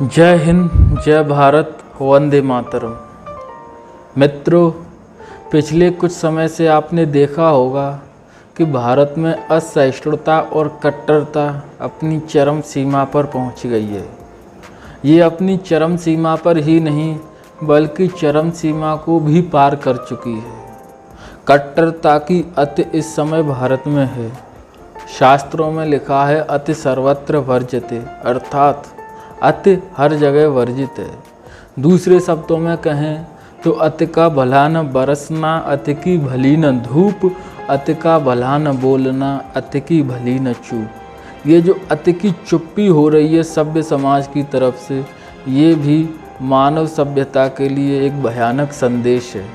जय हिंद, जय भारत, वंदे मातरम। मित्रों, पिछले कुछ समय से आपने देखा होगा कि भारत में असहिष्णुता और कट्टरता अपनी चरम सीमा पर पहुंच गई है। ये अपनी चरम सीमा पर ही नहीं बल्कि चरम सीमा को भी पार कर चुकी है। कट्टरता की अति इस समय भारत में है। शास्त्रों में लिखा है अति सर्वत्र वर्ज्यते, अर्थात अति हर जगह वर्जित है। दूसरे शब्दों में कहें तो अति का भला न बरसना, अति की भली न धूप, अति का भला न बोलना, अति की भली न चूप। ये जो अति की चुप्पी हो रही है सभ्य समाज की तरफ से, ये भी मानव सभ्यता के लिए एक भयानक संदेश है।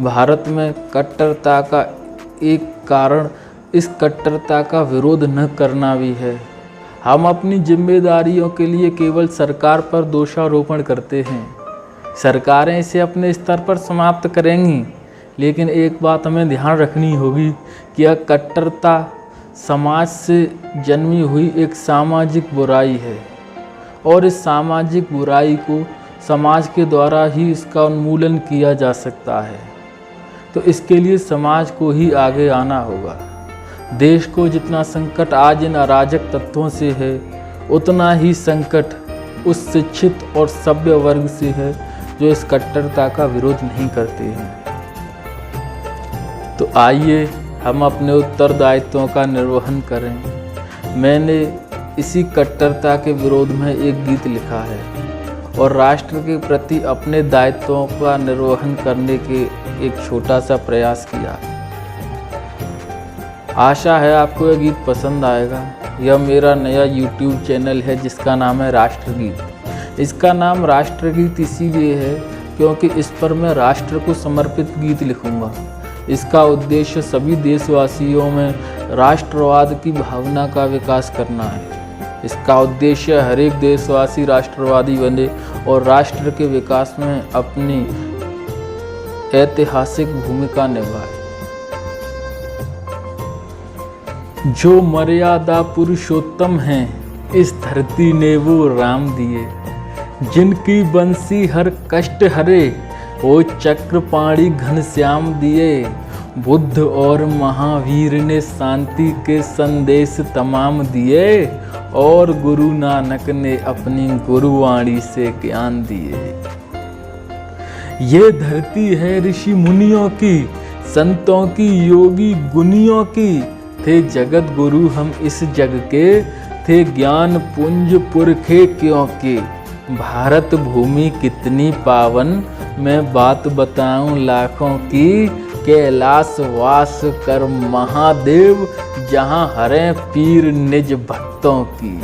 भारत में कट्टरता का एक कारण इस कट्टरता का विरोध न करना भी है। हम अपनी जिम्मेदारियों के लिए केवल सरकार पर दोषारोपण करते हैं। सरकारें इसे अपने स्तर पर समाप्त करेंगी, लेकिन एक बात हमें ध्यान रखनी होगी कि यह कट्टरता समाज से जन्मी हुई एक सामाजिक बुराई है और इस सामाजिक बुराई को समाज के द्वारा ही इसका उन्मूलन किया जा सकता है। तो इसके लिए समाज को ही आगे आना होगा। देश को जितना संकट आज इन अराजक तत्वों से है, उतना ही संकट उस शिक्षित और सभ्य वर्ग से है जो इस कट्टरता का विरोध नहीं करते हैं। तो आइए हम अपने उत्तरदायित्वों का निर्वहन करें। मैंने इसी कट्टरता के विरोध में एक गीत लिखा है और राष्ट्र के प्रति अपने दायित्वों का निर्वहन करने के एक छोटा सा प्रयास किया। आशा है आपको यह गीत पसंद आएगा। यह मेरा नया YouTube चैनल है जिसका नाम है राष्ट्रगीत। इसका नाम राष्ट्रगीत इसीलिए है क्योंकि इस पर मैं राष्ट्र को समर्पित गीत लिखूंगा। इसका उद्देश्य सभी देशवासियों में राष्ट्रवाद की भावना का विकास करना है। इसका उद्देश्य हर एक देशवासी राष्ट्रवादी बने और राष्ट्र के विकास में अपनी ऐतिहासिक भूमिका निभाए। जो मर्यादा पुरुषोत्तम हैं, इस धरती ने वो राम दिए। जिनकी बंसी हर कष्ट हरे, वो चक्रपाणी घनश्याम दिए। बुद्ध और महावीर ने शांति के संदेश तमाम दिए और गुरु नानक ने अपनी गुरुवाणी से ज्ञान दिए। ये धरती है ऋषि मुनियों की, संतों की, योगी गुनियों की। थे जगत गुरु हम इस जग के, थे ज्ञान पुंज पुरखे क्योंकि। भारत भूमि कितनी पावन, मैं बात बताऊं लाखों की। कैलाश वास कर महादेव, जहां हरें पीर निज भक्तों की।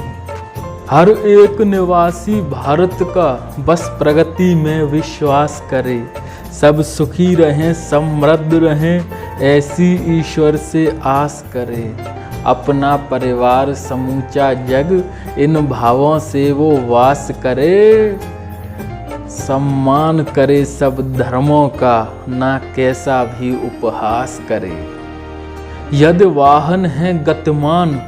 हर एक निवासी भारत का बस प्रगति में विश्वास करे। सब सुखी रहें, समृद्ध रहें, ऐसी ईश्वर से आस करें। अपना परिवार समूचा जग, इन भावों से वो वास करे। सम्मान करे सब धर्मों का, ना कैसा भी उपहास करे। यदि वाहन है गतिमान,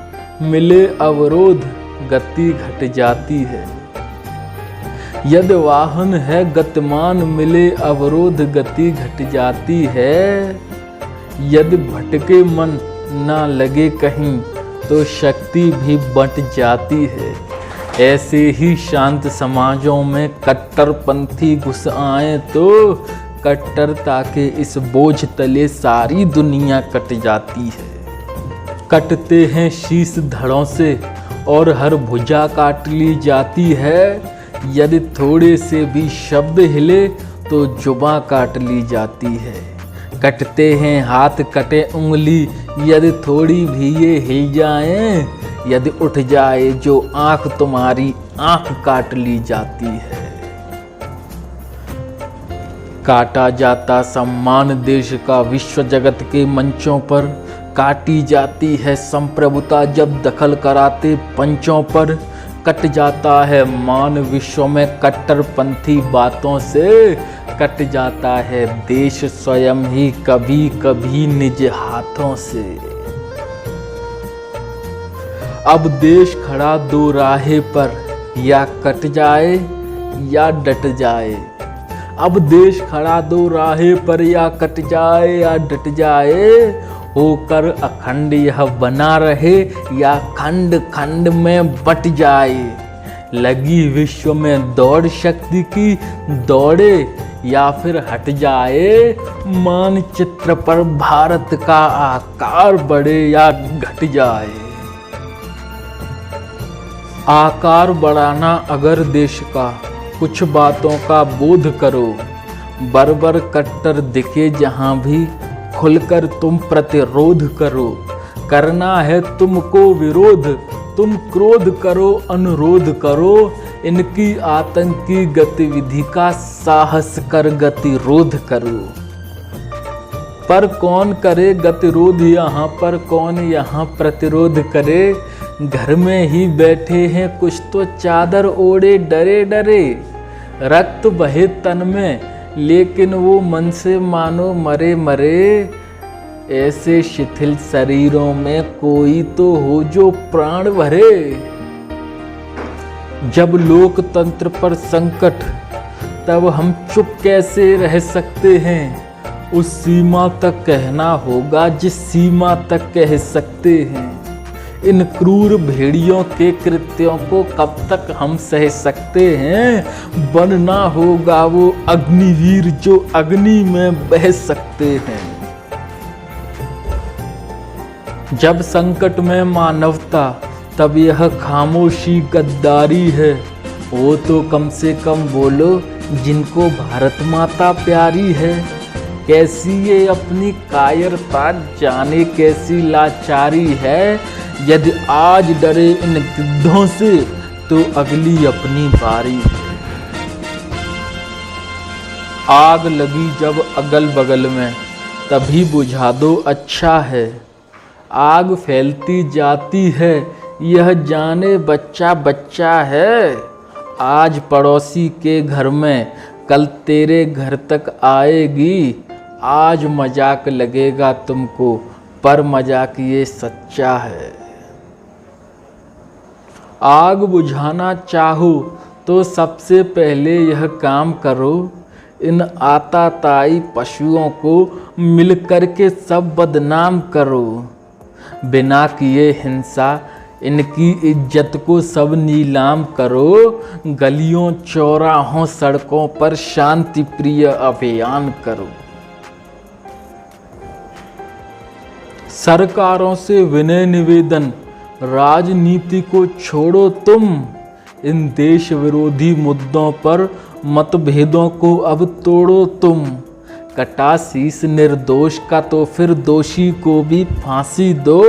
मिले अवरोध, गति घट जाती है। यदि वाहन है गतिमान, मिले अवरोध, गति घट जाती है। यदि भटके मन ना लगे कहीं, तो शक्ति भी बंट जाती है। ऐसे ही शांत समाजों में कट्टरपंथी घुस आए तो कट्टरता के इस बोझ तले सारी दुनिया कट जाती है। कटते हैं शीश धड़ों से और हर भुजा काट ली जाती है। यदि थोड़े से भी शब्द हिले तो जुबां काट ली जाती है। कटते हैं हाथ कटे उंगली, यदि थोड़ी भी ये हिल जाए। यदि उठ जाए जो आंख तुम्हारी, आंख काट ली जाती है। काटा जाता सम्मान देश का विश्व जगत के मंचों पर। काटी जाती है संप्रभुता जब दखल कराते पंचों पर। कट जाता है मान विश्व में कट्टरपंथी बातों से। कट जाता है देश स्वयं ही कभी कभी निज हाथों से। अब देश खड़ा दो राहे पर, या कट जाए या डट जाए। अब देश खड़ा दो राहे पर, या कट जाए या डट जाए। होकर अखंड यह बना रहे, या खंड खंड में बट जाए। लगी विश्व में दौड़ शक्ति की, दौड़े या फिर हट जाए। मानचित्र पर भारत का आकार बढ़े या घट जाए। आकार बढ़ाना अगर देश का, कुछ बातों का बोध करो। बर्बर कट्टर दिखे जहां भी, खुलकर तुम प्रतिरोध करो। करना है तुमको विरोध, तुम क्रोध करो, अनुरोध करो। इनकी आतंकी गतिविधि का साहस कर गतिरोध करो। पर कौन करे गतिरोध यहाँ पर, कौन यहाँ प्रतिरोध करे। घर में ही बैठे हैं कुछ तो चादर ओढ़े डरे डरे। रक्त बहे तन में लेकिन वो मन से मानो मरे मरे। ऐसे शिथिल शरीरों में कोई तो हो जो प्राण भरे। जब लोकतंत्र पर संकट, तब हम चुप कैसे रह सकते हैं। उस सीमा तक कहना होगा जिस सीमा तक कह सकते हैं। इन क्रूर भेड़ियों के कृत्यों को कब तक हम सह सकते हैं। बनना होगा वो अग्निवीर जो अग्नि में बह सकते हैं। जब संकट में मानवता, तब यह खामोशी गद्दारी है। वो तो कम से कम बोलो जिनको भारत माता प्यारी है। कैसी ये अपनी कायरता, जाने कैसी लाचारी है। यदि आज डरे इन गिद्धों से, तो अगली अपनी बारी है। आग लगी जब अगल बगल में, तभी बुझा दो अच्छा है। आग फैलती जाती है, यह जाने बच्चा बच्चा है। आज पड़ोसी के घर में, कल तेरे घर तक आएगी। आज मजाक लगेगा तुमको, पर मजाक ये सच्चा है। आग बुझाना चाहो तो सबसे पहले यह काम करो। इन आताताई पशुओं को मिलकर के सब बदनाम करो। बिना किए हिंसा, इनकी इज्जत को सब नीलाम करो। गलियों चौराहों सड़कों पर शांति प्रिय अभियान करो। सरकारों से विनय निवेदन, राजनीति को छोड़ो तुम। इन देश विरोधी मुद्दों पर मतभेदों को अब तोड़ो तुम। कटा शीश निर्दोष का तो फिर दोषी को भी फांसी दो।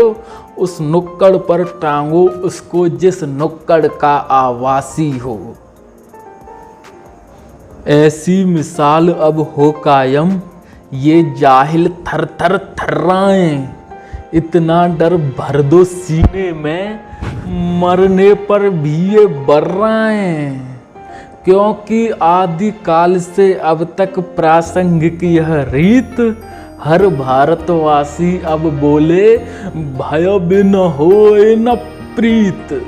उस नुक्कड़ पर टांगो उसको जिस नुक्कड़ का आवासी हो। ऐसी मिसाल अब हो कायम, ये जाहिल थर थर थर्राएं। इतना डर भर दो सीने में, मरने पर भी ये बर्राएं। क्योंकि आदि काल से अब तक प्रासंगिक यह रीत। हर भारतवासी अब बोले, भय बिन होए न प्रीत।